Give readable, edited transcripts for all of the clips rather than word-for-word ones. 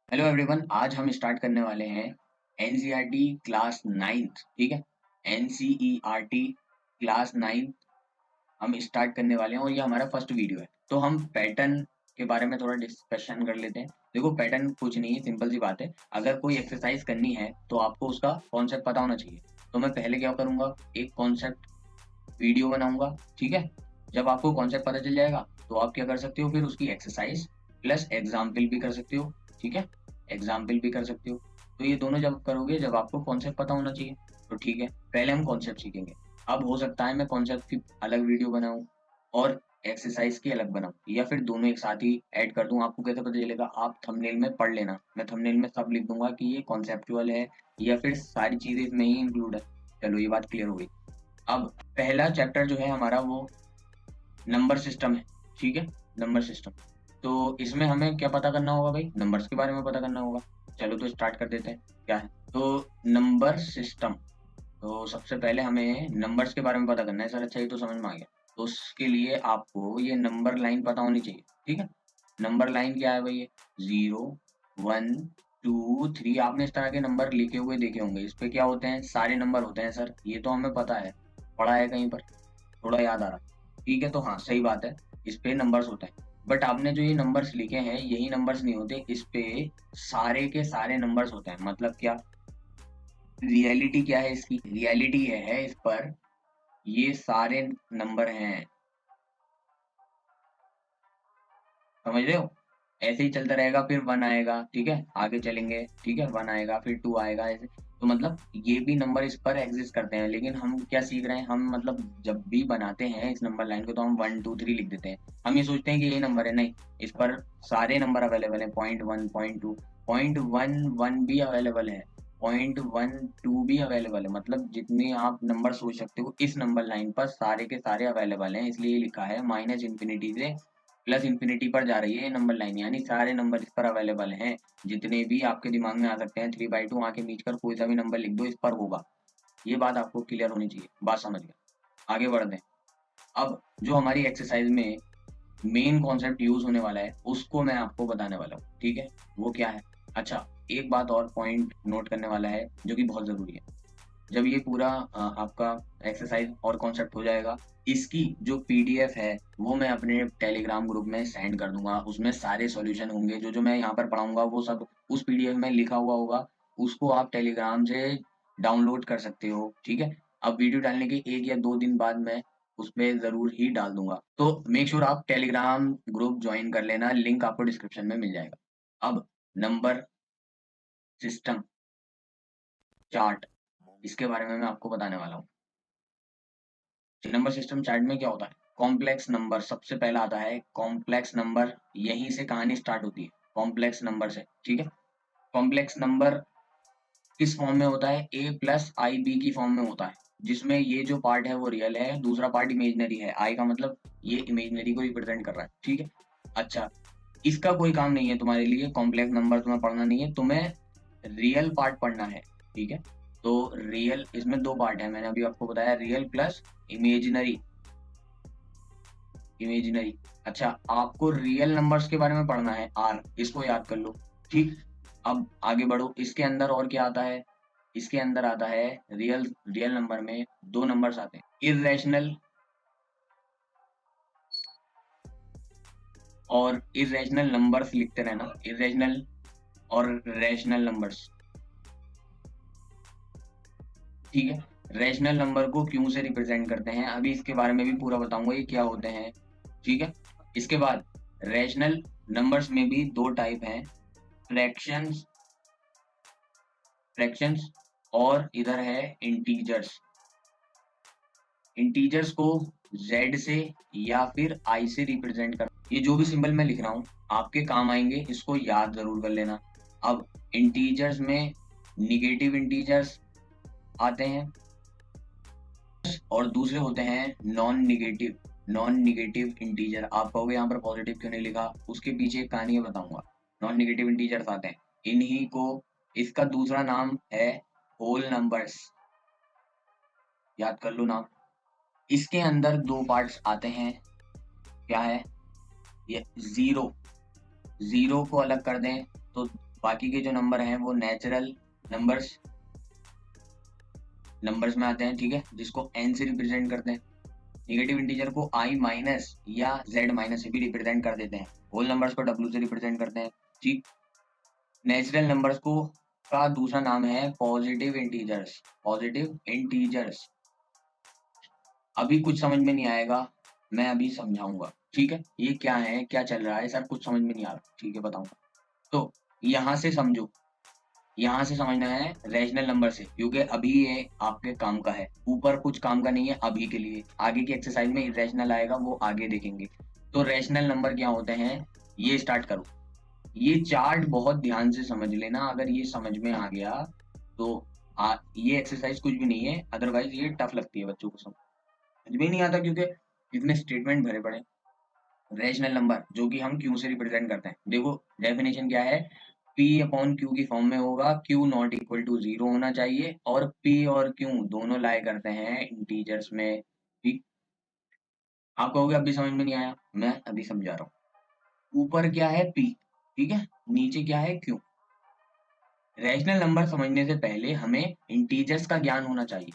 Hello everyone, आज हम start करने वाले हैं एनसीईआरटी क्लास 9th। ठीक है, एनसीईआरटी क्लास 9th हम स्टार्ट करने वाले हैं और ये हमारा फर्स्ट वीडियो है। तो हम पैटर्न के बारे में थोड़ा डिस्कशन कर लेते हैं। देखो, पैटर्न कुछ नहीं है, सिंपल सी बात है। अगर कोई एक्सरसाइज करनी है तो आपको उसका कॉन्सेप्ट पता होना चाहिए। तो मैं पहले क्या करूंगा, एक कॉन्सेप्ट वीडियो बनाऊंगा। ठीक है, जब आपको कॉन्सेप्ट पता चल जाएगा तो आप क्या कर सकते हो, फिर उसकी एक्सरसाइज प्लस एग्जाम्पल भी कर सकते हो। ठीक है, एग्जाम्पल भी कर सकते हो। तो ये दोनों जब करोगे, जब आपको कॉन्सेप्ट पता होना चाहिए। तो ठीक है, पहले हम कॉन्सेप्ट सीखेंगे। अब हो सकता है मैं कॉन्सेप्ट की अलग वीडियो बनाऊं और एक्सरसाइज की अलग बनाऊं, या फिर दोनों एक साथ ही ऐड कर दूं। आपको कैसे पता चलेगा, आप थंबनेल में पढ़ लेना। मैं थंबनेल में सब लिख दूंगा कि ये कॉन्सेप्चुअल है या फिर सारी चीजें इसमें ही इंक्लूड है। चलो, ये बात क्लियर हो गई। अब पहला चैप्टर जो है हमारा, वो नंबर सिस्टम है। ठीक है, नंबर सिस्टम। तो इसमें हमें क्या पता करना होगा भाई, नंबर्स के बारे में पता करना होगा। चलो तो स्टार्ट कर देते हैं, क्या है तो नंबर सिस्टम। तो सबसे पहले हमें नंबर्स के बारे में पता करना है सर। अच्छा, ये तो समझ में आ गया। तो उसके लिए आपको ये नंबर लाइन पता होनी चाहिए। ठीक है, नंबर लाइन क्या है भाई, ये 0 1 2 3। आपने इस तरह के नंबर लिखे हुए देखे होंगे। इस पे क्या होते हैं, सारे नंबर होते हैं सर। ये तो हमें पता है, पढ़ा है कहीं पर, थोड़ा याद आ रहा। ठीक है, तो हाँ, सही बात है, इस पे नंबर्स होते हैं। बट आपने जो ये नंबर्स लिखे हैं, यही नंबर्स नहीं होते। इस पे सारे के सारे नंबर्स होते हैं। मतलब क्या, रियलिटी क्या है इसकी, रियलिटी ये है इस पर, ये सारे नंबर हैं। समझ रहे हो, ऐसे ही चलता रहेगा। फिर 1 आएगा, ठीक है, आगे चलेंगे, ठीक है, 1 आएगा, फिर 2 आएगा, ऐसे। तो मतलब ये भी नंबर इस पर एग्जिस्ट करते हैं। लेकिन हम क्या सीख रहे हैं, हम मतलब जब भी बनाते हैं इस नंबर लाइन को, तो हम 1 2 3 लिख देते हैं। हम ये सोचते हैं कि ये नंबर है, नहीं, इस पर सारे नंबर अवेलेबल है। 0.1 0.2 0.11 भी अवेलेबल है, 0.12 भी अवेलेबल है। मतलब जितने आप नंबर सोच सकते हो इस नंबर लाइन पर सारे के सारे अवेलेबल हैं। इसलिए लिखा है माइनस इंफिनिटी से प्लस इंफिनिटी पर जा रही है ये नंबर लाइन, यानी सारे नंबर इस पर अवेलेबल हैं। जितने भी आपके दिमाग में आ सकते हैं, 3/2 आके मीच कर कोई सा भी नंबर लिख दो, इस पर होगा। ये बात आपको क्लियर होनी चाहिए, बात समझ गए। आगे बढ़ते हैं। अब जो हमारी एक्सरसाइज में मेन कॉन्सेप्ट यूज होने वाला है, उसको मैं आपको बताने वाला हूँ। ठीक है, वो क्या है। अच्छा, एक बात और पॉइंट नोट करने वाला है जो कि बहुत जरूरी है। जब ये पूरा आपका एक्सरसाइज और कॉन्सेप्ट हो जाएगा, इसकी जो पीडीएफ है वो मैं अपने टेलीग्राम ग्रुप में सेंड कर दूंगा। उसमें सारे सॉल्यूशन होंगे, जो जो मैं यहाँ पर पढ़ाऊंगा वो सब उस पीडीएफ में लिखा हुआ होगा। उसको आप टेलीग्राम से डाउनलोड कर सकते हो। ठीक है, अब वीडियो डालने के 1 या 2 दिन बाद मैं उसमें जरूर ही डाल दूंगा। तो मेक श्योर आप टेलीग्राम ग्रुप ज्वाइन कर लेना, लिंक आपको डिस्क्रिप्शन में मिल जाएगा। अब नंबर सिस्टम चार्ट, इसके बारे में मैं आपको बताने वाला हूँ। नंबर सिस्टम चार्ट में क्या होता है, कॉम्प्लेक्स नंबर सबसे पहला आता है। कॉम्प्लेक्स नंबर, यहीं से कहानी स्टार्ट होती है, कॉम्प्लेक्स नंबर से। ठीक है, कॉम्प्लेक्स नंबर किस फॉर्म में होता है, ए प्लस आई बी की फॉर्म में होता है, जिसमें ये जो पार्ट है वो रियल है, दूसरा पार्ट इमेजनरी है। आई का मतलब ये इमेजनरी को रिप्रेजेंट कर रहा है। ठीक है, अच्छा, इसका कोई काम नहीं है तुम्हारे लिए, कॉम्प्लेक्स नंबर तुम्हें पढ़ना नहीं है, तुम्हें रियल पार्ट पढ़ना है। ठीक है, तो रियल, इसमें 2 पार्ट है, मैंने अभी आपको बताया, रियल प्लस इमेजिनरी। इमेजिनरी, अच्छा, आपको रियल नंबर्स के बारे में पढ़ना है, आर, इसको याद कर लो। ठीक, अब आगे बढ़ो। इसके अंदर और क्या आता है, इसके अंदर आता है रियल। रियल नंबर में 2 नंबर्स आते हैं, इरेशनल और इरेशनल नंबर्स। लिखते रहना, इरेशनल और रैशनल नंबर्स। ठीक है, रैशनल नंबर को क्यों से रिप्रेजेंट करते हैं, अभी इसके बारे में भी पूरा बताऊंगा ये क्या होते हैं। ठीक है, इसके बाद रैशनल नंबर्स में भी 2 टाइप हैं, फ्रैक्शंस, फ्रैक्शंस, और इधर है इंटीजर्स। इंटीजर्स को z से या फिर i से रिप्रेजेंट कर, ये जो भी सिंबल मैं लिख रहा हूँ आपके काम आएंगे, इसको याद जरूर कर लेना। अब इंटीजर्स में निगेटिव इंटीजर्स आते हैं और दूसरे होते हैं non negative. Non negative integer, आप कहोगे यहाँ पर पॉजिटिव क्यों नहीं लिखा, उसके पीछे एक कहानी है, बताऊंगा। नॉन निगेटिव इंटीजर्स आते हैं, इन्हीं को, इसका दूसरा नाम है होल नंबर्स, याद कर लो नाम। इसके अंदर 2 पार्ट्स आते हैं, क्या है, ये जीरो। जीरो को अलग कर दें तो बाकी के जो नंबर हैं वो नेचुरल नंबर्स में आते हैं, ठीक है, जिसको n से रिप्रेजेंट करते हैं। नेगेटिव इंटीजर को i माइनस या z माइनस से भी रिप्रेजेंट कर देते हैं। होल नंबर्स को w से रिप्रेजेंट करते हैं, ठीक। नेचुरल नंबर्स को का दूसरा नाम है पॉजिटिव इंटीजर्स। पॉजिटिव इंटीजर्स अभी कुछ समझ में नहीं आएगा, मैं अभी समझाऊंगा, ठीक है। ये क्या है, क्या चल रहा है सर, कुछ समझ में नहीं आ रहा, ठीक है, बताऊंगा। तो यहाँ से समझो, यहाँ से समझना है रैशनल नंबर से, क्योंकि अभी ये आपके काम का है, ऊपर कुछ काम का नहीं है अभी के लिए। आगे की एक्सरसाइज में इरेशनल आएगा, वो आगे देखेंगे। तो रैशनल नंबर क्या होते हैं, ये स्टार्ट करो। ये चार्ट बहुत ध्यान से समझ लेना, अगर ये समझ में आ गया तो ये एक्सरसाइज कुछ भी नहीं है, अदरवाइज ये टफ लगती है बच्चों को, समझ में नहीं आता क्योंकि इसमें स्टेटमेंट भरे पड़े। रैशनल नंबर जो कि हम क्यू से रिप्रेजेंट करते हैं, देखो डेफिनेशन क्या है, P अपॉन क्यू की फॉर्म में होगा, Q नॉट इक्वल टू 0 होना चाहिए, और P और Q दोनों लाई करते हैं इंटीजर्स में, ठीक। आप कहोगे अभी समझ में नहीं आया, मैं अभी समझा रहा हूँ। ऊपर क्या है P, ठीक है, नीचे क्या है Q। रैशनल नंबर समझने से पहले हमें इंटीजर्स का ज्ञान होना चाहिए,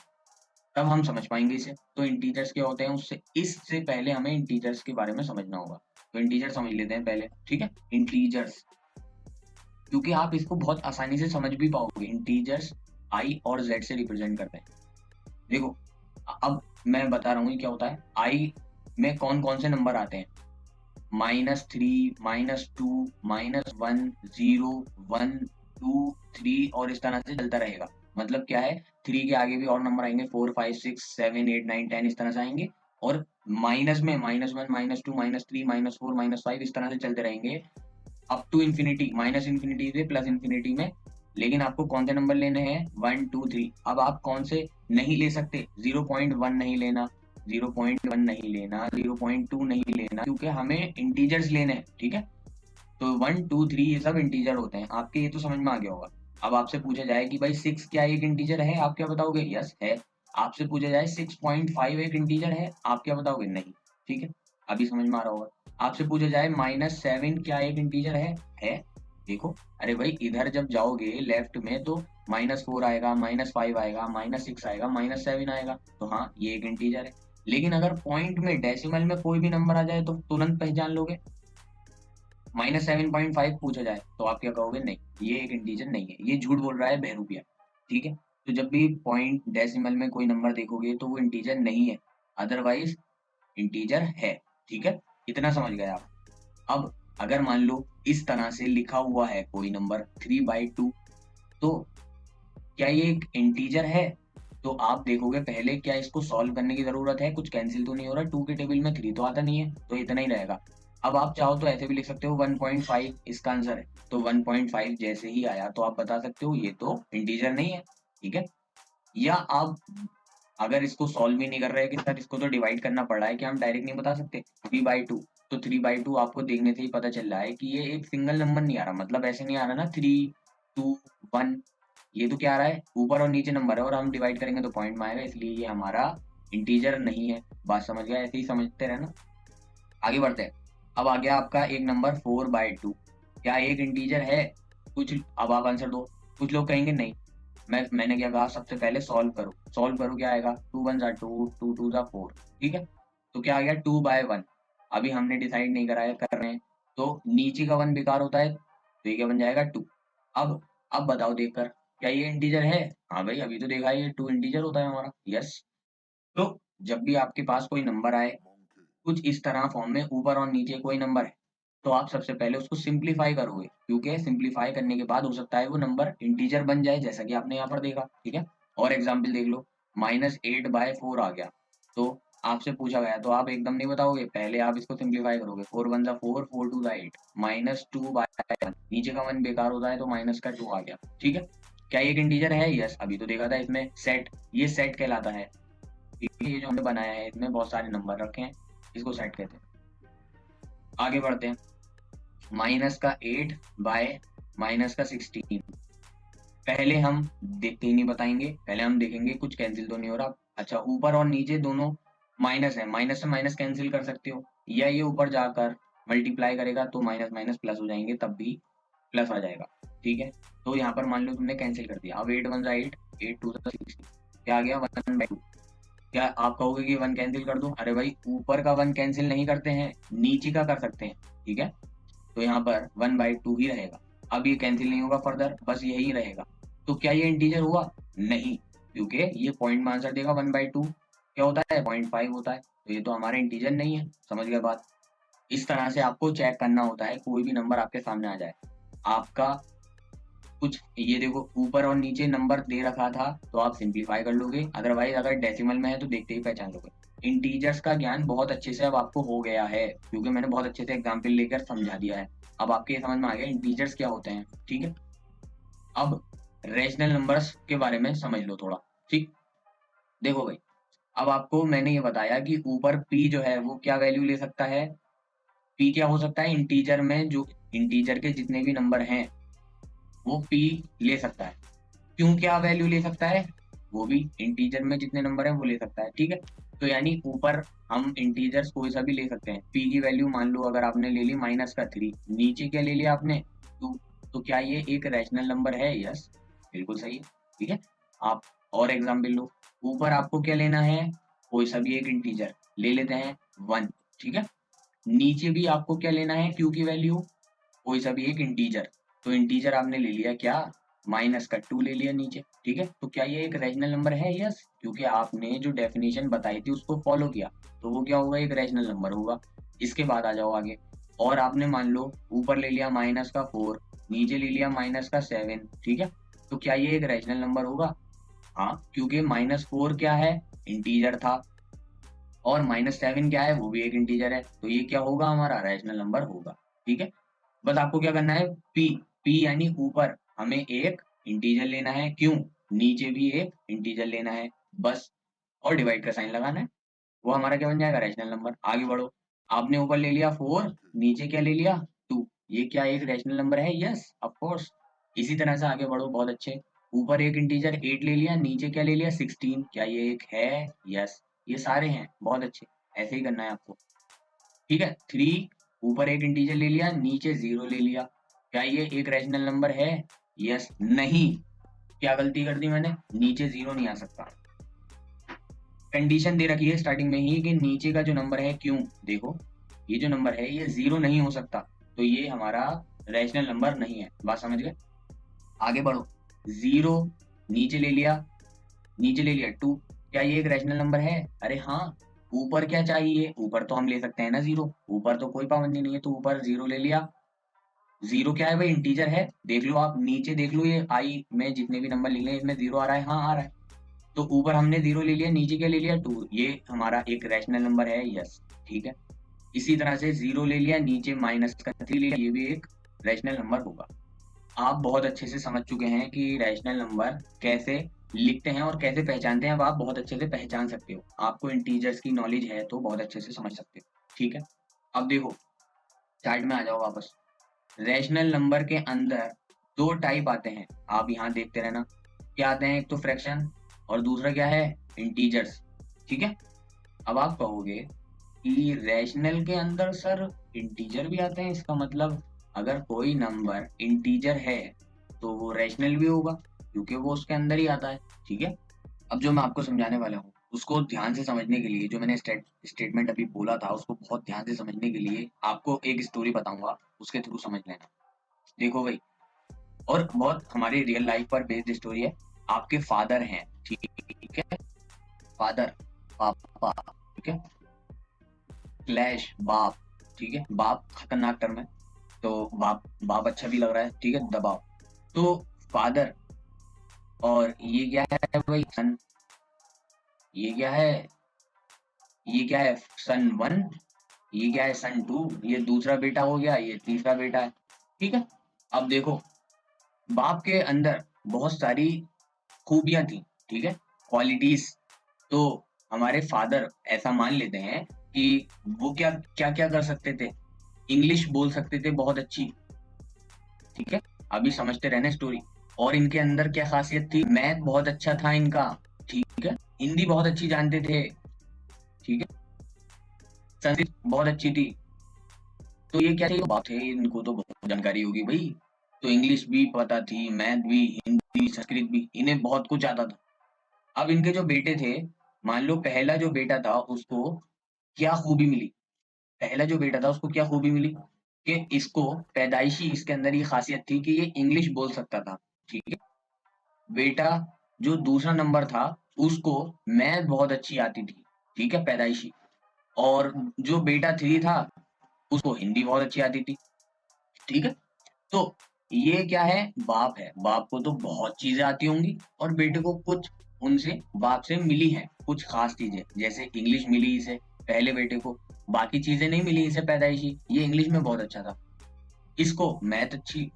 तब हम समझ पाएंगे इसे। तो इंटीजर्स क्या होते हैं, उससे इससे पहले हमें इंटीजर्स के बारे में समझना होगा। तो इंटीजर समझ लेते हैं पहले, ठीक है। इंटीजर्स, क्योंकि आप इसको बहुत आसानी से समझ भी पाओगे। इंटीजर्स आई और जेड से रिप्रेजेंट करते हैं। देखो अब मैं बता रहा हूँ ये क्या होता है। आई में कौन कौन से नंबर आते हैं, -3, -2, -1, 0, 1, 2, 3 और इस तरह से चलता रहेगा। मतलब क्या है, 3 के आगे भी और नंबर आएंगे, 4, 5, 6, 7, 8, 9, 10 इस तरह से आएंगे, और माइनस में -1, -2, -3, -4, -5 इस तरह से चलते रहेंगे up to infinity, minus infinity से प्लस इंफिनिटी में। लेकिन आपको कौन से नंबर लेने हैं, 1, 2, 3। अब आप कौन से नहीं ले सकते, 0.1 नहीं लेना, 0.1 नहीं लेना, 0.2 नहीं लेना, क्योंकि हमें इंटीजर्स लेने हैं, ठीक है। तो 1, 2, 3 ये सब इंटीजर होते हैं आपके, ये तो समझ में आ गया होगा। अब आपसे पूछा जाए कि भाई 6 क्या एक इंटीजर है, आप क्या बताओगे, यस है। आपसे पूछा जाए 6.5 एक इंटीजर है, आप क्या बताओगे, नहीं, ठीक है, अभी समझ में आ रहा होगा। आपसे पूछा जाए -7 क्या एक इंटीजर है। देखो, अरे भाई इधर जब जाओगे लेफ्ट में तो -4 आएगा, -5 आएगा, -6 आएगा, -7 आएगा, तो हाँ ये एक इंटीजर है। लेकिन अगर पॉइंट में डेसिमल में कोई भी नंबर आ जाए तो तुरंत पहचान लोगे। -7.5 पूछा जाए तो आप क्या कहोगे, नहीं ये एक इंटीजर नहीं है, ये झूठ बोल रहा है बहरूपिया, ठीक है। तो जब भी पॉइंट डेसिमल में कोई नंबर देखोगे तो वो इंटीजर नहीं है, अदरवाइज इंटीजर है, ठीक है। इतना समझ गए आप। अब अगर मान लो इस तरह से लिखा हुआ है कोई नंबर 3/2, तो क्या ये एक इंटीजर है, तो आप देखोगे पहले क्या इसको सॉल्व करने की जरूरत है, कुछ कैंसिल तो नहीं हो रहा, 2 के टेबल में 3 तो आता नहीं है, तो इतना ही रहेगा। अब आप चाहो तो ऐसे भी लिख सकते हो 1.5 इसका आंसर है, तो 1.5 जैसे ही आया तो आप बता सकते हो ये तो इंटीजर नहीं है, ठीक है। या आप अगर इसको सॉल्व भी नहीं कर रहे कि सर इसको तो डिवाइड करना पड़ रहा है, कि हम डायरेक्ट नहीं बता सकते 3/2, तो 3/2 आपको देखने से ही पता चल रहा है कि ये एक सिंगल नंबर नहीं आ रहा, मतलब ऐसे नहीं आ रहा ना 3, 2, 1, ये तो क्या आ रहा है, ऊपर और नीचे नंबर है, और हम डिवाइड करेंगे तो पॉइंट में आएगा, इसलिए ये हमारा इंटीजर नहीं है। बात समझ गया, ऐसे ही समझते रहना। आगे बढ़ते हैं। अब आ गया आपका एक नंबर 4/2, क्या एक इंटीजर है, कुछ, अब आप आंसर दो। कुछ लोग कहेंगे नहीं, मैंने क्या कहा, सबसे पहले सॉल्व करो। सॉल्व करो क्या आएगा, 2 1 2, 2 2 4, ठीक है। तो क्या आ गया 2/1, अभी हमने डिसाइड नहीं करा है, कर रहे हैं, तो नीचे का 1 बेकार होता है, तो ये क्या बन जाएगा 2। अब बताओ देखकर, क्या ये इंटीजर है, हाँ भाई अभी तो देखा है ये 2 इंटीजर होता है हमारा, यस। तो जब भी आपके पास कोई नंबर आए कुछ इस तरह फॉर्म में, ऊपर और नीचे कोई नंबर है, तो आप सबसे पहले उसको सिंप्लीफाई करोगे, क्योंकि सिंप्लीफाई करने के बाद हो सकता है वो नंबर इंटीजर बन जाए, जैसा कि आपने यहाँ पर देखा, ठीक है। और एग्जाम्पल देख लो, -8/4 आ गया, तो आपसे पूछा गया तो आप एकदम नहीं बताओगे, पहले आप इसको सिंप्लीफाई करोगे, 4 1 4, 4 2 8, -2/1, नीचे का 1 बेकार होता है तो माइनस का 2 आ गया, ठीक है। क्या ये एक इंटीजर है, यस, अभी तो देखा था इसमें सेट, ये सेट कहलाता है, ठीक है। ये जो हमने बनाया है इसमें बहुत सारे नंबर रखे हैं, इसको सेट कहते हैं। आगे बढ़ते हैं, -8 बाय -16, पहले हम देखते ही नहीं बताएंगे, पहले हम देखेंगे कुछ कैंसिल तो नहीं हो रहा। अच्छा, ऊपर और नीचे दोनों माइनस है, माइनस से माइनस कैंसिल कर सकते हो, या ये ऊपर जाकर मल्टीप्लाई करेगा तो माइनस माइनस प्लस हो जाएंगे, तब भी प्लस आ जाएगा, ठीक है। तो यहाँ पर मान लो तुमने कैंसिल कर दिया, अब 8 वन 8, 8 टू 16, क्या आ गया 1/2। क्या आप कहोगे कि 1 कैंसिल कर दो? अरे भाई ऊपर का 1 कैंसिल नहीं करते हैं, नीचे का कर सकते हैं, ठीक है। तो यहाँ पर 1/2 ही रहेगा। अब ये कैंसिल नहीं होगा फर्दर, बस यही रहेगा। तो क्या ये इंटीजर हुआ? नहीं, क्योंकि ये पॉइंट में आंसर देगा 1/2 क्या होता है 0.5 होता है, तो ये तो हमारा इंटीजर नहीं है। समझ गए बात? इस तरह से आपको चेक करना होता है, कोई भी नंबर आपके सामने आ जाए आपका कुछ, ये देखो ऊपर और नीचे नंबर दे रखा था तो आप सिंपलीफाई कर लोगे, अदरवाइज अगर डेसिमल में है तो देखते ही पहचान लोगे। इंटीजर्स का ज्ञान बहुत अच्छे से अब आपको हो गया है, क्योंकि मैंने बहुत अच्छे से एग्जाम्पल लेकर समझा दिया है। अब आपके ये समझ में आ गया इंटीजर्स क्या होते हैं, ठीक है। अब रेशनल नंबर्स के बारे में समझ लो थोड़ा, ठीक। देखो भाई, अब आपको मैंने ये बताया कि ऊपर p जो है वो क्या वैल्यू ले सकता है, p क्या हो सकता है, इंटीजर में जो इंटीजर के जितने भी नंबर हैं वो p ले सकता है। क्यों क्या वैल्यू ले सकता है? वो भी इंटीजर में जितने नंबर है वो ले सकता है, ठीक है। तो यानी ऊपर हम इंटीजर्स कोई सा भी ले सकते हैं। p की वैल्यू मान लो अगर आपने ले ली -3, नीचे क्या ले लिया आपने 2, तो क्या ये एक रैशनल नंबर है? यस, बिल्कुल सही है, ठीक है। आप और एग्जाम्पल लो, ऊपर आपको क्या लेना है, कोई सा भी एक इंटीजर ले लेते हैं 1, ठीक है। नीचे भी आपको क्या लेना है, q की वैल्यू, कोई सा भी एक इंटीजर, तो इंटीजर आपने ले लिया क्या, -2 ले लिया नीचे, ठीक है। तो क्या ये एक रैशनल नंबर है? यस, क्योंकि आपने जो डेफिनेशन बताई थी उसको फॉलो किया, तो वो क्या होगा, एक रैशनल नंबर होगा। इसके बाद आ जाओ आगे, और आपने मान लो ऊपर ले लिया -4, नीचे ले लिया -7, ठीक है। तो क्या ये एक रैशनल नंबर होगा? हाँ, क्योंकि -4 क्या है, इंटीजर था, और -7 क्या है, वो भी एक इंटीजर है, तो ये क्या होगा, हमारा रैशनल नंबर होगा, ठीक है। बस आपको क्या करना है, p, p यानी ऊपर हमें एक इंटीजर लेना है, क्यों, नीचे भी एक इंटीजर लेना है, बस, और डिवाइड का साइन लगाना है, वो हमारा क्या बन जाएगा, रैशनल नंबर। आगे बढ़ो, आपने ऊपर ले लिया 4, नीचे क्या ले लिया 2, ये क्या एक रैशनल नंबर है? Yes, of course. इसी तरह से आगे बढ़ो, बहुत अच्छे, ऊपर एक इंटीजर 8 ले लिया, नीचे क्या ले लिया 16, क्या ये एक है? यस, ये सारे हैं, बहुत अच्छे, ऐसे ही करना है आपको, ठीक है। 3, ऊपर एक इंटीजर ले लिया, नीचे 0 ले लिया, क्या ये एक रैशनल नंबर है? यस, नहीं, क्या गलती कर दी मैंने, नीचे 0 नहीं आ सकता। कंडीशन दे रखी है स्टार्टिंग में ही कि नीचे का जो नंबर है, क्यों, देखो ये जो नंबर है ये 0 नहीं हो सकता, तो ये हमारा रैशनल नंबर नहीं है, बात समझ गए। आगे बढ़ो, 0 नीचे ले लिया, नीचे ले लिया 2, क्या ये एक रैशनल नंबर है? अरे हाँ, ऊपर क्या चाहिए, ऊपर तो हम ले सकते हैं ना 0, ऊपर तो कोई पाबंदी नहीं है, तो ऊपर 0 ले लिया। 0 क्या है भाई, इंटीजर है, देख लो आप नीचे देख लो, ये आई में जितने भी नंबर लिखे हैं इसमें 0 आ रहा है, हाँ आ रहा है, तो ऊपर हमने 0 ले लिया, नीचे क्या ले लिया 2, ये हमारा एक रैशनल नंबर है, यस, ठीक है। इसी तरह से 0 ले लिया, नीचे -3 ले लिया, ये भी एक रैशनल नंबर होगा। आप बहुत अच्छे से समझ चुके हैं कि रैशनल नंबर कैसे लिखते हैं और कैसे पहचानते हैं, अब आप बहुत अच्छे से पहचान सकते हो, आपको इंटीजर्स की नॉलेज है तो बहुत अच्छे से समझ सकते हो, ठीक है। अब देखो चार्ट में आ जाओ वापस, रैशनल नंबर के अंदर 2 टाइप आते हैं, आप यहाँ देखते रहना, क्या आते हैं, एक तो फ्रैक्शन और दूसरा क्या है, इंटीजर्स, ठीक है। अब आप कहोगे कि रैशनल के अंदर सर इंटीजर भी आते हैं, इसका मतलब अगर कोई नंबर इंटीजर है तो वो रैशनल भी होगा, क्योंकि वो उसके अंदर ही आता है, ठीक है। अब जो मैं आपको समझाने वाला हूँ उसको ध्यान से समझने के लिए, जो मैंने स्टेटमेंट अभी बोला था उसको बहुत ध्यान से समझने के लिए आपको एक स्टोरी बताऊंगा, उसके थ्रू समझ लेना। देखो भाई, और बहुत हमारी रियल लाइफ पर बेस्ड स्टोरी है। आपके फादर हैं, ठीक है, फादर, पापा, ठीक है, क्लैश, बाप, ठीक है, बाप खतरनाक टर्म है, तो बाप, बाप अच्छा भी लग रहा है, ठीक है, दबाव, तो फादर, और ये क्या है भाई, सन, ये क्या है, ये क्या है सन 1, ये क्या है सन 2, ये दूसरा बेटा हो गया, ये तीसरा बेटा है, ठीक है। अब देखो, बाप के अंदर बहुत सारी खूबियां थी, ठीक है, क्वालिटीज, तो हमारे फादर ऐसा मान लेते हैं कि वो क्या क्या क्या कर सकते थे, इंग्लिश बोल सकते थे बहुत अच्छी, ठीक है, अभी समझते रहना स्टोरी। और इनके अंदर क्या खासियत थी, मैथ बहुत अच्छा था इनका, ठीक है, हिंदी बहुत अच्छी जानते थे, ठीक है, संस्कृत बहुत अच्छी थी, तो ये क्या थे, बात है, इनको तो बहुत जानकारी होगी भाई, तो इंग्लिश भी पता थी, मैथ भी, हिंदी, संस्कृत भी, इन्हें बहुत कुछ आता था। अब इनके जो बेटे थे, मान लो पहला जो बेटा था उसको क्या खूबी मिली? पहला जो बेटा था उसको क्या खूबी मिली? कि इसको पैदाइशी इसके अंदर ये खासियत थी कि ये इंग्लिश बोल सकता था, ठीक है? बेटा जो दूसरा नंबर था उसको मैथ बहुत अच्छी आती थी, ठीक है, पैदाइशी। और जो बेटा 3 था उसको हिंदी बहुत अच्छी आती थी, ठीक है? तो ये क्या है? बाप है। बाप को तो बहुत चीजें आती होंगी और बेटे को कुछ उनसे बाप से मिली हैं कुछ खास चीजें, जैसे इंग्लिश मिली इसे पहले बेटे को, बाकी चीजें नहीं मिली इसे पैदाइशी, ये इंग्लिश में बहुत अच्छा था। इसको मैथ अच्छी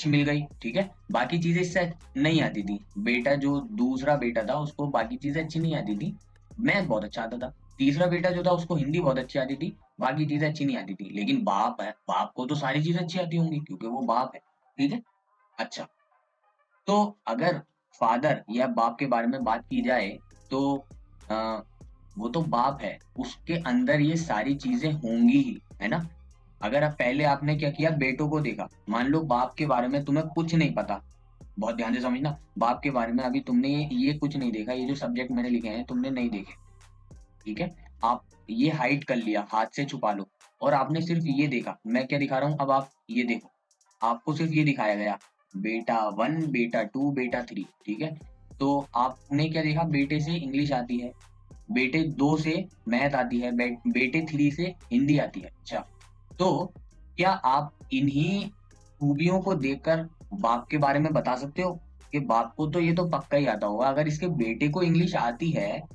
मिल गई, ठीक है? बाकी चीजें इससे नहीं आती थी। बेटा जो दूसरा बेटा था उसको बाकी चीजें अच्छी नहीं आती थी, मैथ बहुत अच्छा आता था। तीसरा बेटा जो था उसको हिंदी बहुत अच्छी आती थी, बाकी चीजें अच्छी नहीं आती थी। लेकिन बाप है, बाप को तो सारी चीजें अच्छी आती होंगी क्योंकि वो बाप है, ठीक है? अच्छा, तो अगर फादर या बाप के बारे में बात की जाए तो आ, वो तो बाप है, उसके अंदर ये सारी चीजें होंगी ही, है ना? अगर आप पहले आपने क्या किया, बेटों को देखा, मान लो बाप के बारे में तुम्हें कुछ नहीं पता, बहुत ध्यान से समझना, बाप के बारे में अभी तुमने ये कुछ नहीं देखा, ये जो सब्जेक्ट मैंने लिखे हैं तुमने नहीं देखे, ठीक है? आप ये हाइड कर लिया, हाथ से छुपा लो, और आपने सिर्फ ये देखा, मैं क्या दिखा रहा हूँ अब आप ये देखो, आपको सिर्फ ये दिखाया गया, बेटा 1, बेटा 2, बेटा 3, ठीक है? तो आपने क्या देखा, बेटे से इंग्लिश आती है, बेटे 2 से मैथ आती है, बेटे 3 से हिंदी आती है। अच्छा, तो क्या आप इन्हीं खूबियों को देखकर बाप के बारे में बता सकते हो कि बाप को तो ये तो पक्का ही आता होगा, अगर इसके बेटे को इंग्लिश आती है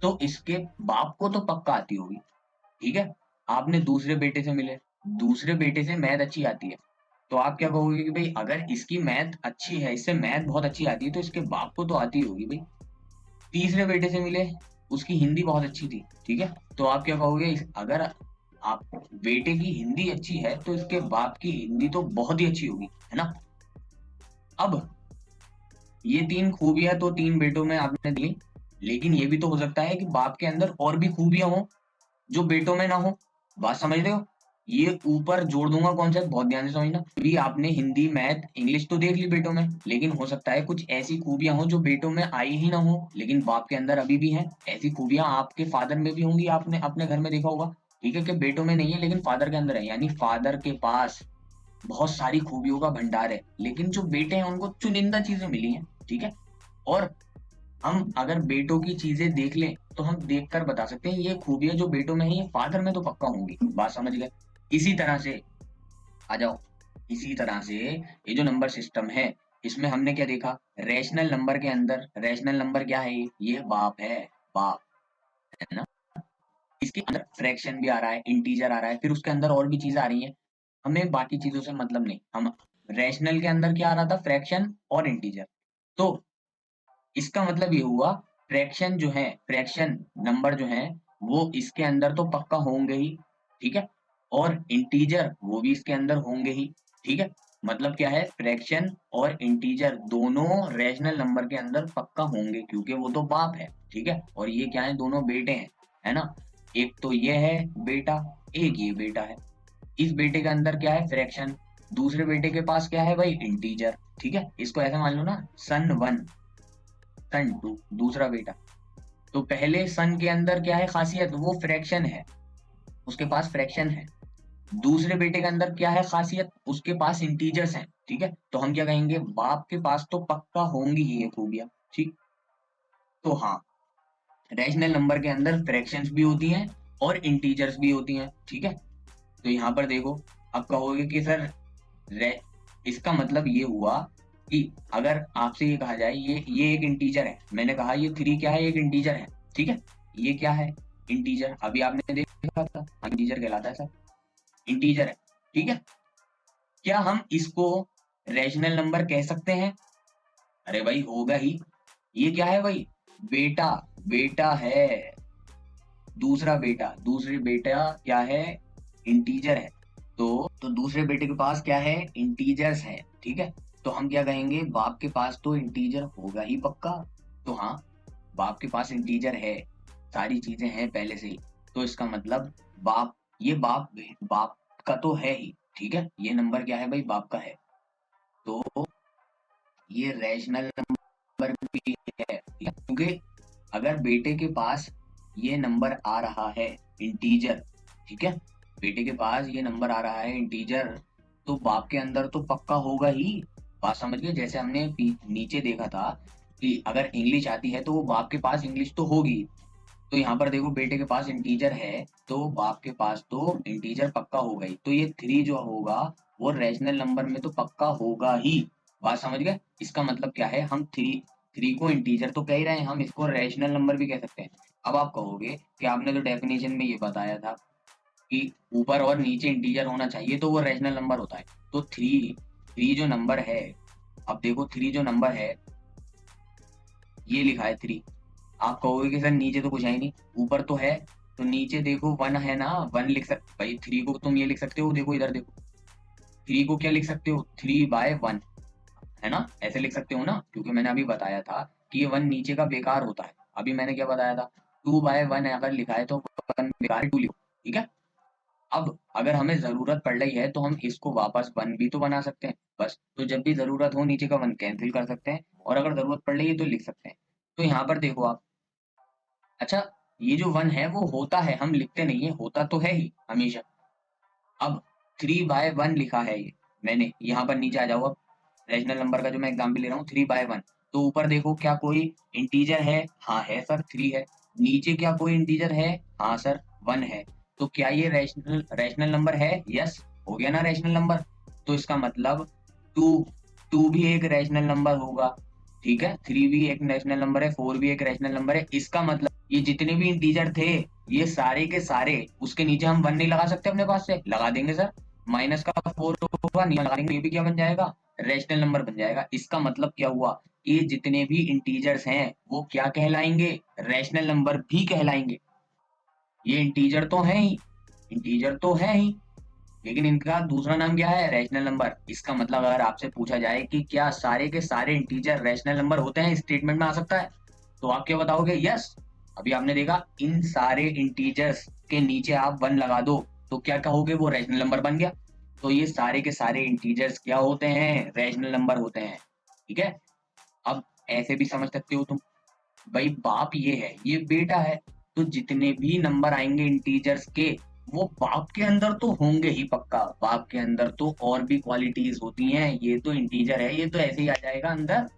तो इसके बाप को तो पक्का आती होगी, ठीक है? आपने दूसरे बेटे से मिले, दूसरे बेटे से मैथ अच्छी आती है, तो आप क्या कहोगे कि भाई अगर इसकी मैथ अच्छी है, इससे मैथ बहुत अच्छी आती है, तो इसके बाप को तो आती होगी भाई। तीसरे बेटे से मिले, उसकी हिंदी बहुत अच्छी थी, ठीक है? तो आप क्या कहोगे, अगर आप बेटे की हिंदी अच्छी है तो इसके बाप की हिंदी तो बहुत ही अच्छी होगी, है ना? अब ये 3 खूबियां तो 3 बेटों में आपने दी, लेकिन ये भी तो हो सकता है कि बाप के अंदर और भी खूबियां हो जो बेटों में ना हो। बात समझ रहे हो? ये ऊपर जोड़ दूंगा कॉन्सेप्ट, बहुत ध्यान से समझना। अभी आपने हिंदी, मैथ, इंग्लिश तो देख ली बेटों में, लेकिन हो सकता है कुछ ऐसी खूबियां हो जो बेटों में आई ही ना हो, लेकिन बाप के अंदर अभी भी हैं। ऐसी खूबियां आपके फादर में भी होंगी, आपने अपने घर में देखा होगा, ठीक है? कि बेटों में नहीं है लेकिन फादर के अंदर है, यानी फादर के पास बहुत सारी खूबियों का भंडार है, लेकिन जो बेटे हैं उनको चुनिंदा चीजें मिली हैं, ठीक है? और हम अगर बेटों की चीजें देख लें तो हम देखकर बता सकते हैं ये खूबियां जो बेटों में है ये फादर में तो पक्का होंगी। बात समझ गए? इसी तरह से आ जाओ, इसी तरह से ये जो नंबर सिस्टम है इसमें हमने क्या देखा, रैशनल नंबर के अंदर, रैशनल नंबर क्या है, ये बाप है, बाप, है ना? इसके अंदर फ्रैक्शन भी आ रहा है, इंटीजर आ रहा है, फिर उसके अंदर और भी चीजें आ रही हैं, हमें बाकी चीजों से मतलब नहीं। हम रैशनल के अंदर क्या आ रहा था, फ्रैक्शन और इंटीजर। तो इसका मतलब ये हुआ, फ्रैक्शन जो है, फ्रैक्शन नंबर जो है वो इसके अंदर तो पक्का होंगे ही, ठीक है? और इंटीजर वो भी इसके अंदर होंगे ही, ठीक है? मतलब क्या है, फ्रैक्शन और इंटीजर दोनों रैशनल नंबर के अंदर पक्का होंगे क्योंकि वो तो बाप है, ठीक है? और ये क्या है, दोनों बेटे हैं, है ना? एक तो ये है बेटा, एक ये बेटा है। इस बेटे के अंदर क्या है, फ्रैक्शन, दूसरे बेटे के पास क्या है भाई, इंटीजर, ठीक है? इसको ऐसे मान लो ना, सन 1, सन 2, दूसरा बेटा। तो पहले सन के अंदर क्या है खासियत, वो फ्रैक्शन है, उसके पास फ्रैक्शन है। दूसरे बेटे के अंदर क्या है खासियत, उसके पास इंटीजर्स हैं, ठीक है? तो हम क्या कहेंगे, बाप के पास तो पक्का होंगी ही ये खूबियां, ठीक? तो हाँ, रैशनल नंबर के अंदर फ्रैक्शंस भी होती हैं और इंटीजर्स भी होती हैं, ठीक है? तो यहाँ पर देखो, आप कहोगे कि सर रे, इसका मतलब ये हुआ कि अगर आपसे ये कहा जाए ये एक इंटीजर है, मैंने कहा ये 3 क्या है, एक इंटीजर है, ठीक है? ये क्या है, इंटीजर, अभी आपने देखा था, इंटीजर कहलाता है सर, इंटीजर है, ठीक है? क्या हम इसको रैशनल नंबर कह सकते हैं? अरे भाई होगा ही। ये क्या है भाई, बेटा, बेटा है, दूसरा बेटा, दूसरे बेटा क्या है, इंटीजर है। तो दूसरे बेटे के पास क्या है, इंटीजर्स है, ठीक है? तो हम क्या कहेंगे, बाप के पास तो इंटीजर होगा ही पक्का। तो हाँ, बाप के पास इंटीजर है, सारी चीजें हैं पहले से ही, तो इसका मतलब बाप, ये बाप बाप का तो है ही, ठीक है? ये नंबर क्या है भाई, बाप का है। ये रैशनल नंबर भी है, क्योंकि अगर बेटे के पास ये नंबर आ रहा है इंटीजर, ठीक है, बेटे के पास ये नंबर आ रहा है इंटीजर, तो बाप के अंदर तो पक्का होगा ही। बात समझ गए? जैसे हमने नीचे देखा था कि अगर इंग्लिश आती है तो वो बाप के पास इंग्लिश तो होगी, तो यहाँ पर देखो बेटे के पास इंटीजर है तो बाप के पास तो इंटीजर पक्का होगा ही, तो ये 3 जो होगा वो रैशनल नंबर में तो पक्का होगा ही। बात समझ गए? इसका मतलब क्या है, हम थ्री को इंटीजर तो कह ही रहे हैं, हम इसको रैशनल नंबर भी कह सकते हैं। अब आप कहोगे कि आपने तो डेफिनेशन में ये बताया था कि ऊपर और नीचे इंटीजर होना चाहिए तो वो रैशनल नंबर होता है। तो थ्री जो नंबर है, अब देखो थ्री जो नंबर है ये लिखा है 3, आप कहोगे कि सर नीचे तो कुछ है ही नहीं, ऊपर तो है, तो नीचे देखो 1 है ना, 1 लिख सकते भाई। 3 को तुम ये लिख सकते हो, देखो इधर देखो, 3 को क्या लिख सकते हो, 3/1, है ना, ऐसे लिख सकते हो ना, क्योंकि मैंने अभी बताया था कि ये 1 नीचे का बेकार होता है। अभी मैंने क्या बताया था, 2/1 अगर लिखा है तो 1 बेकार है, 2 लिखो, ठीक है। अब अगर हमें जरूरत पड़ रही है तो हम इसको वापस 1 भी तो बना सकते हैं, बस। तो जब भी जरूरत हो नीचे का 1 कैंसिल कर सकते हैं, और अगर जरूरत पड़ रही है तो लिख सकते हैं। तो यहाँ पर देखो आप, अच्छा, ये जो 1 है वो होता है, हम लिखते नहीं है, होता तो है ही हमेशा। अब 3/1 लिखा है ये मैंने, यहाँ पर नीचे आ जाओ। अब रैशनल नंबर का जो मैं एग्जाम्पल ले रहा हूँ 3/1, तो ऊपर देखो क्या कोई इंटीजर है, हाँ है सर 3 है। नीचे क्या कोई इंटीजर है, हाँ सर 1 है। तो क्या ये रैशनल नंबर है? यस, हो गया ना रैशनल नंबर। तो इसका मतलब 2 2 भी एक रैशनल नंबर होगा, ठीक है, 3 भी एक रैशनल नंबर है, 4 भी एक रैशनल नंबर है। इसका मतलब ये जितने भी इंटीजर थे ये सारे के सारे, उसके नीचे हम 1 नहीं लगा सकते, अपने पास से लगा देंगे सर, माइनस का 4 होगा, नीचे लगा देंगे, ये भी क्या बन जाएगा, रैशनल नंबर बन जाएगा। इसका मतलब क्या हुआ कि जितने भी इंटीजर्स हैं वो क्या कहलाएंगे, रैशनल नंबर भी कहलाएंगे। ये इंटीजर तो है ही, इंटीजर तो है ही, लेकिन इनका दूसरा नाम क्या है, रैशनल नंबर। इसका मतलब अगर आपसे पूछा जाए कि क्या सारे के सारे इंटीजर रैशनल नंबर होते हैं, स्टेटमेंट में आ सकता है, तो आप क्या बताओगे, यस। अभी आपने देखा इन सारे इंटीजर्स के नीचे आप 1 लगा दो तो क्या कहोगे, वो रैशनल नंबर बन गया। तो ये सारे के सारे इंटीजर्स क्या होते हैं, रैशनल नंबर होते हैं, ठीक है। अब ऐसे भी समझ सकते हो तुम, भाई बाप ये है, ये बेटा है, तो जितने भी नंबर आएंगे इंटीजर्स के वो बाप के अंदर तो होंगे ही पक्का। बाप के अंदर तो और भी क्वालिटीज होती हैं, ये तो इंटीजर है, ये तो ऐसे ही आ जाएगा अंदर,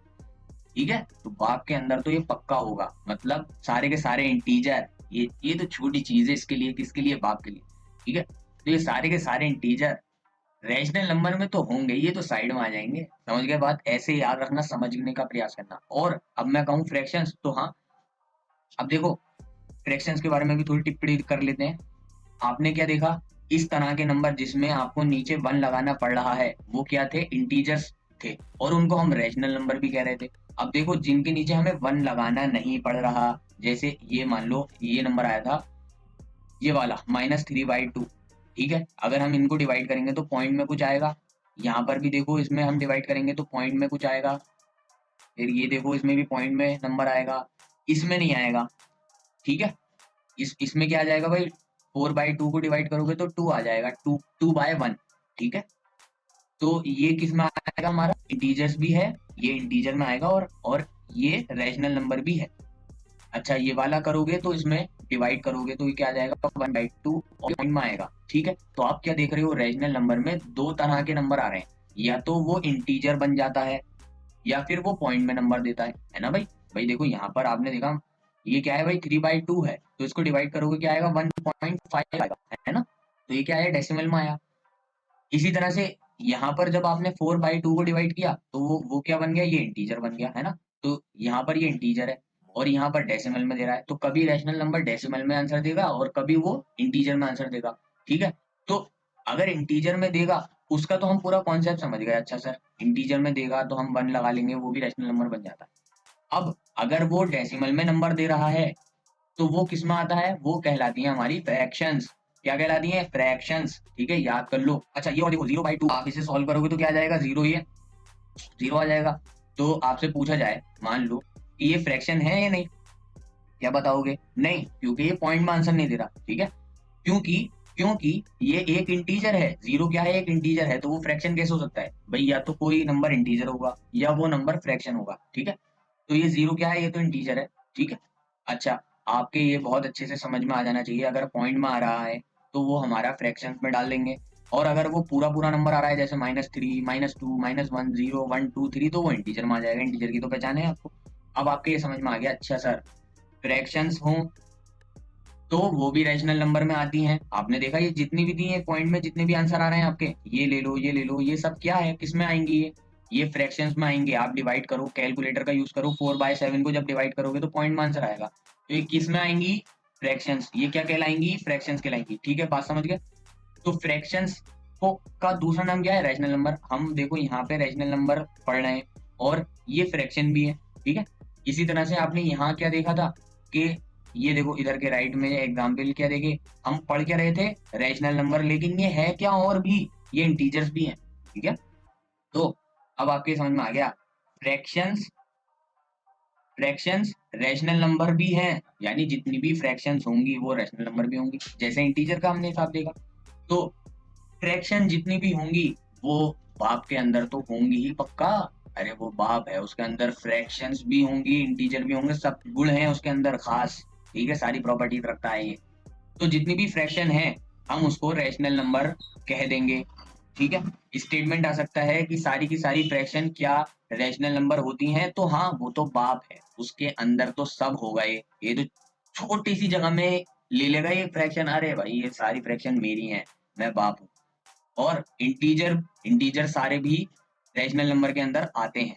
ठीक है। तो बाप के अंदर तो ये पक्का होगा, मतलब सारे के सारे इंटीजर, ये तो छोटी चीज है इसके लिए, किसके लिए, बाप के लिए, ठीक है। तो ये सारे के सारे इंटीजर रैशनल नंबर में तो होंगे, ये तो साइड में आ जाएंगे, समझ गए बात। ऐसे याद रखना, समझने का प्रयास करना। और अब मैं कहूँ फ्रैक्शंस, तो हाँ, अब देखो फ्रैक्शंस के बारे में भी थोड़ी टिप्पणी कर लेते हैं। आपने क्या देखा, इस तरह के नंबर जिसमें आपको नीचे 1 लगाना पड़ रहा है वो क्या थे, इंटीजर्स थे, और उनको हम रैशनल नंबर भी कह रहे थे। अब देखो जिनके नीचे हमें 1 लगाना नहीं पड़ रहा, जैसे ये मान लो ये नंबर आया था, ये वाला -3/2, ठीक है। अगर हम इनको डिवाइड करेंगे तो पॉइंट में कुछ आएगा, यहाँ पर भी देखो इसमें हम डिवाइड करेंगे तो पॉइंट में कुछ आएगा, फिर ये देखो इसमें भी पॉइंट में नंबर आएगा, इसमें नहीं आएगा, ठीक है। इसमें क्या आ जाएगा भाई, 4/2 को डिवाइड करोगे तो 2 आ जाएगा, 2/1, ठीक है। तो ये किस में आएगा, हमारा इंटीजर्स भी है, ये इंटीजर में आएगा, और ये रैशनल नंबर भी है। अच्छा ये वाला करोगे तो इसमें डिवाइड करोगे तो ये क्या आ जाएगा, 1/2 और पॉइंट में आएगा, ठीक है। तो आप क्या देख रहे हो, रैशनल नंबर में 2 तरह के नंबर आ रहे हैं, या तो वो इंटीजर बन जाता है या फिर वो पॉइंट में नंबर देता है ना भाई। भाई देखो यहाँ पर आपने देखा ये क्या है भाई, 3/2 है, तो इसको डिवाइड करोगे क्या आएगा, 1.5 आएगा, है ना। तो ये क्या है, डेसिमल में आया। इसी तरह से यहाँ पर जब आपने 4/2 को डिवाइड किया तो वो क्या बन गया, ये इंटीजर बन गया, है ना। तो यहाँ पर ये इंटीजर है और यहाँ पर डेसिमल में दे रहा है, तो कभी रैशनल नंबर डेसिमल में आंसर देगा और कभी वो इंटीजर में आंसर देगा, ठीक है। तो अगर इंटीजर में देगा उसका तो हम पूरा कॉन्सेप्ट समझ गए, अच्छा सर इंटीजर में देगा तो हम 1 लगा लेंगे, वो भी रैशनल नंबर बन जाता है। अब अगर वो डेसिमल में नंबर दे रहा है तो वो किस में आता है, वो कहलाती है हमारी फ्रैक्शंस। क्या कहलाती है, फ्रैक्शंस, ठीक है, याद कर लो। अच्छा ये और देखो 0/2 आप इसे सॉल्व करोगे तो क्या आ जाएगा, 0, ये 0 आ जाएगा। तो आपसे पूछा जाए, मान लो कि ये फ्रैक्शन है या नहीं, क्या बताओगे, नहीं, क्योंकि ये पॉइंट में आंसर नहीं दे रहा, ठीक है। क्योंकि क्योंकि ये एक इंटीजर है, जीरो क्या है, एक इंटीजर है, तो वो फ्रैक्शन कैसे हो सकता है भाई, या तो कोई नंबर इंटीजर होगा या वो नंबर फ्रैक्शन होगा, ठीक है। तो ये जीरो क्या है, ये तो इंटीजर है, ठीक है। अच्छा, आपके ये बहुत अच्छे से समझ में आ जाना चाहिए, अगर पॉइंट में आ रहा है तो वो हमारा फ्रैक्शन में डाल देंगे, और अगर वो पूरा पूरा नंबर आ रहा है जैसे -3, -2, -1, 0, 1, 2, 3, तो वो इंटीजर में आ जाएगा, इंटीजर की तो पहचान है आपको। अब आपके ये समझ में आ गया, अच्छा सर फ्रैक्शंस हों तो वो भी रैशनल नंबर में आती हैं। आपने देखा ये जितनी भी दी है पॉइंट में, जितने भी आंसर आ रहे हैं आपके, ये ले लो, ये ले लो, ये सब क्या है, किस में आएंगी, ये फ्रैक्शंस में आएंगे। आप डिवाइड करो, कैलकुलेटर का यूज करो, 4/7 को जब डिवाइड करोगे तो पॉइंट में आंसर आएगा। तो ये किस में आएंगी, फ्रैक्शंस। ये क्या कहलाएंगी, फ्रैक्शंस कहलाएंगी, ठीक है, बात समझ गए। तो फ्रैक्शंस को का दूसरा नाम क्या है, रैशनल नंबर। हम देखो यहाँ पे रैशनल नंबर पढ़ रहे हैं और ये फ्रैक्शन भी है, ठीक है। इसी तरह से आपने यहाँ क्या देखा था कि ये देखो इधर के राइट में एग्जाम्पल क्या देखे, हम पढ़ क्या रहे थे, रैशनल नंबर, लेकिन ये है क्या और भी, ये इंटीजर्स भी हैं, ठीक है। तो अब आपके समझ में आ गया, फ्रैक्शंस फ्रैक्शंस रैशनल नंबर भी हैं, यानी जितनी भी फ्रैक्शंस होंगी वो रैशनल नंबर भी होंगी, जैसे इंटीजर का हमने हिसाब देखा। तो फ्रैक्शन जितनी भी होंगी वो बाप के अंदर तो होंगी ही पक्का। अरे वो बाप है, उसके अंदर फ्रैक्शंस भी होंगी, इंटीजर भी होंगे, सब गुण हैं उसके अंदर खास, ठीक है, सारी प्रॉपर्टीज रखता है ये। तो जितनी भी फ्रैक्शन है हम उसको रैशनल नंबर कह देंगे, ठीक है। स्टेटमेंट आ सकता है कि सारी की सारी फ्रैक्शन क्या रैशनल नंबर होती हैं, तो हाँ वो तो बाप है, उसके अंदर तो सब होगा, ये तो छोटी सी जगह में ले लेगा ये फ्रैक्शन, अरे भाई ये सारी फ्रैक्शन मेरी हैं, मैं बाप हूँ। और इंटीजर इंटीजर सारे भी रैशनल नंबर के अंदर आते हैं।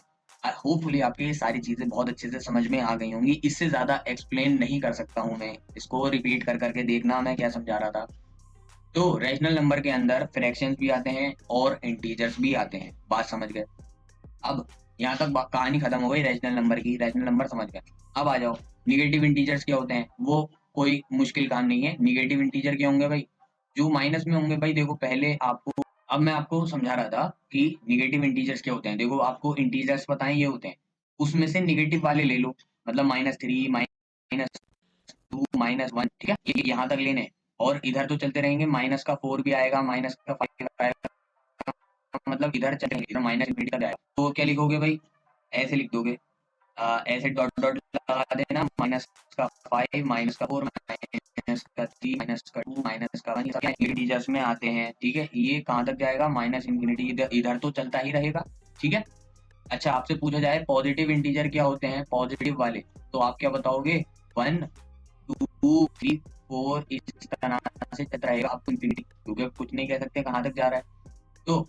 होपफुली आपके ये सारी चीजें बहुत अच्छे से समझ में आ गई होंगी, इससे ज्यादा एक्सप्लेन नहीं कर सकता हूं मैं, इसको रिपीट कर करके देखना मैं क्या समझा रहा था। तो रैशनल नंबर के अंदर फ्रैक्शंस भी आते हैं और इंटीजर्स भी आते हैं, बात समझ गए। अब यहाँ तक कहानी खत्म हो गई रैशनल नंबर की, रैशनल नंबर समझ गए। अब आ जाओ निगेटिव इंटीजर्स क्या होते हैं, वो कोई मुश्किल काम नहीं है। निगेटिव इंटीजर क्या होंगे भाई, जो माइनस में होंगे भाई। देखो पहले आपको, अब मैं आपको समझा रहा था कि निगेटिव इंटीजर्स क्या होते हैं। देखो आपको इंटीजर्स बताएं ये होते हैं, उसमें से निगेटिव वाले ले लो, मतलब -3, -2, -1, ठीक है, ये यहाँ तक लेने हैं। और इधर तो चलते रहेंगे, -4 भी आएगा, -5 आएगा, मतलब इधर चलेंगे, इधर माइनस इंफिनिटी तक जाएगा। तो क्या लिखोगे भाई, ऐसे लिख दोगे, ऐसे डॉट डॉट लगा देना, -5, -4, -3, -2, -1, ये सब इंटीजर्स में आते हैं, ठीक है। ये कहाँ तक जाएगा, माइनस इंफिनिटी, इधर तो चलता ही रहेगा, ठीक है। अच्छा, आपसे पूछा जाए पॉजिटिव इंटीजर क्या होते हैं, पॉजिटिव वाले, तो आप क्या बताओगे, 1, 2, 3, 4, इस तरह से चलता रहेगा आपको इंफिनिटी, क्योंकि कुछ नहीं कह सकते कहाँ तक जा रहा है। तो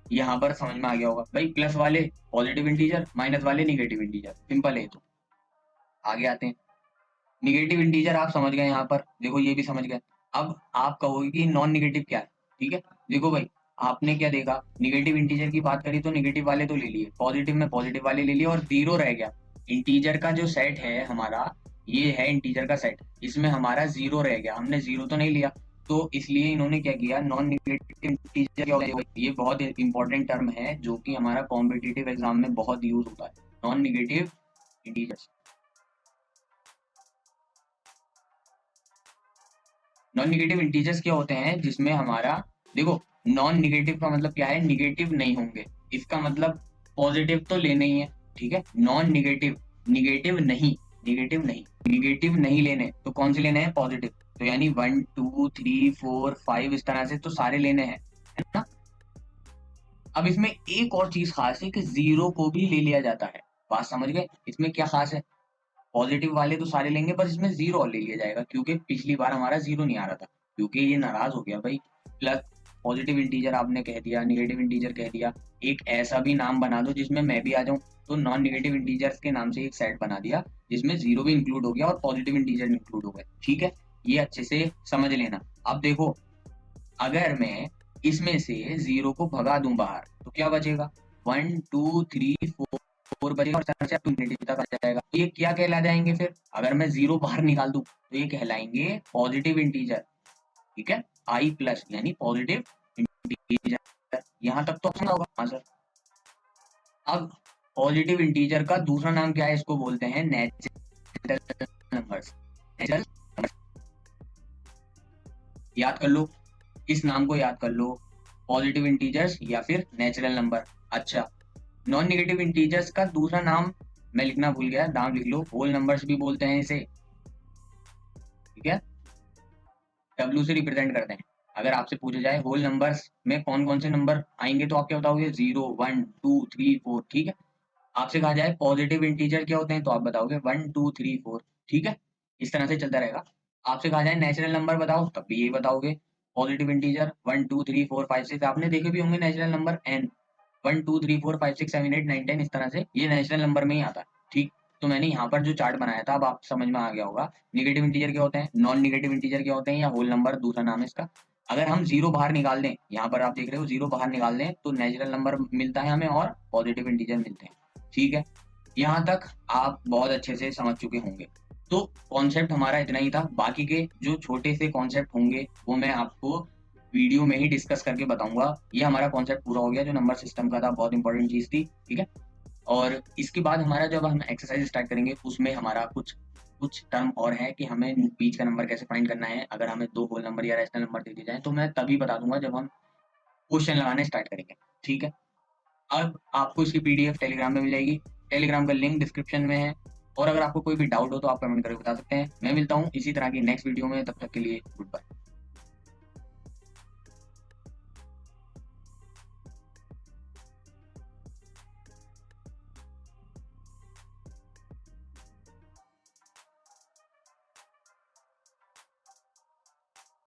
यहाँ पर समझ में आ गया होगा भाई, प्लस वाले पॉजिटिव इंटीजर, माइनस वाले निगेटिव इंटीजर, सिंपल है। तो आगे आते हैं, निगेटिव इंटीजर आप समझ गए, यहाँ पर देखो ये भी समझ गए। अब आप कहोगे कि नॉन निगेटिव क्या है, ठीक है। देखो भाई, आपने क्या देखा, निगेटिव इंटीजर की बात करी तो निगेटिव वाले तो ले लिए, पॉजिटिव में पॉजिटिव वाले ले लिए, और जीरो रह गया। इंटीजर का जो सेट है हमारा, ये है इंटीजर का सेट, इसमें हमारा जीरो रह गया, हमने जीरो तो नहीं लिया। तो इसलिए इन्होंने क्या किया, नॉन निगेटिव इंटीजर क्या होता है, ये बहुत इंपॉर्टेंट टर्म है जो कि हमारा कॉम्पिटिटिव एग्जाम में बहुत यूज होता है, non negative integers. Non negative integers क्या होते हैं, जिसमें हमारा, देखो नॉन निगेटिव का मतलब क्या है, निगेटिव नहीं होंगे, इसका मतलब पॉजिटिव तो लेने ही है, ठीक है। नॉन निगेटिव, निगेटिव नहीं, निगेटिव नहीं, निगेटिव नहीं लेने, तो कौन से लेने हैं, पॉजिटिव। तो यानी 1, 2, 3, 4, 5 इस तरह से तो सारे लेने हैं, है ना। अब इसमें एक और चीज खास है कि जीरो को भी ले लिया जाता है, बात समझ गए, इसमें क्या खास है, पॉजिटिव वाले तो सारे लेंगे, बस इसमें जीरो और ले लिया जाएगा, क्योंकि पिछली बार हमारा जीरो नहीं आ रहा था, क्योंकि ये नाराज हो गया भाई। प्लस पॉजिटिव इंटीजर आपने कह दिया, निगेटिव इंटीजर कह दिया, एक ऐसा भी नाम बना दो जिसमें मैं भी आ जाऊं, तो नॉन निगेटिव इंटीजर्स के नाम से एक सेट बना दिया जिसमें जीरो भी इंक्लूड हो गया और पॉजिटिव इंटीजर भी इंक्लूड हो गए, ठीक है। ये अच्छे से समझ लेना। अब देखो, अगर मैं इसमें से जीरो को भगा दूं बाहर तो क्या बचेगा, 1, 2, 3, 4 बचेगा, और चार से इंफिनिटी तक आ जाएगा। ये क्या कहला जाएंगे फिर, अगर मैं जीरो बाहर निकाल दूं तो ये कहलाएंगे पॉजिटिव इंटीजर, ठीक है, आई प्लस, यानी पॉजिटिव इंटीजर। यहाँ तक तो समझ होगा, हाँ सर। अब पॉजिटिव इंटीजर का दूसरा नाम क्या है, इसको बोलते हैं नेचुरल नंबर्स, नेचुरल, याद कर लो, इस नाम को याद कर लो, पॉजिटिव इंटीजर्स या फिर नेचुरल नंबर। अच्छा, नॉन नेगेटिव इंटीजर्स का दूसरा नाम मैं लिखना भूल गया, नाम लिख लो, होल नंबर्स भी बोलते हैं इसे, ठीक है, डब्ल्यू से रिप्रेजेंट करते हैं। अगर आपसे पूछा जाए होल नंबर्स में कौन कौन से नंबर आएंगे तो आप क्या बताओगे, 0 1 2 3 4, ठीक है। आपसे कहा जाए पॉजिटिव इंटीजर क्या होते हैं तो आप बताओगे 1 2 3 4, ठीक है। इस तरह से चलता रहेगा। आपसे कहा जाए नेचुरल नंबर बताओ तब भी यही बताओगे, पॉजिटिव इंटीजर 1 2 3 4 5 6, आपने देखे भी होंगे नेचुरल नंबर एन, 1 2 3 4 5 6 7 8 9 10, इस तरह से ये नेचुरल नंबर में ही आता है, ठीक। तो मैंने यहाँ पर जो चार्ट बनाया था अब आप समझ में आ गया होगा। नेगेटिव इंटीजर क्या होते हैं, नॉन नेगेटिव इंटीजर क्या होते हैं, या होल नंबर दूसरा नाम है इसका। अगर हम जीरो बाहर निकाल दें, यहाँ पर आप देख रहे हो जीरो बाहर निकाल दें तो नेचुरल नंबर मिलता है हमें और पॉजिटिव इंटीजर मिलते हैं, ठीक है। यहाँ तक आप बहुत अच्छे से समझ चुके होंगे। तो कॉन्सेप्ट हमारा इतना ही था, बाकी के जो छोटे से कॉन्सेप्ट होंगे वो मैं आपको वीडियो में ही डिस्कस करके बताऊंगा। ये हमारा कॉन्सेप्ट पूरा हो गया जो नंबर सिस्टम का था, बहुत इंपॉर्टेंट चीज थी, ठीक है। और इसके बाद हमारा जब हम एक्सरसाइज स्टार्ट करेंगे उसमें हमारा कुछ कुछ टर्म और है कि हमें बीच का नंबर कैसे फाइंड करना है, अगर हमें दो होल नंबर या रैशनल नंबर दे दिए जाए तो मैं तभी बता दूंगा जब हम क्वेश्चन लगाने स्टार्ट करेंगे, ठीक है। अब आपको इसकी पीडीएफ टेलीग्राम में मिल जाएगी, टेलीग्राम का लिंक डिस्क्रिप्शन में है। और अगर आपको कोई भी डाउट हो तो आप कमेंट करके बता सकते हैं। मैं मिलता हूँ इसी तरह की नेक्स्ट वीडियो में, तब तक के लिए गुड बाय।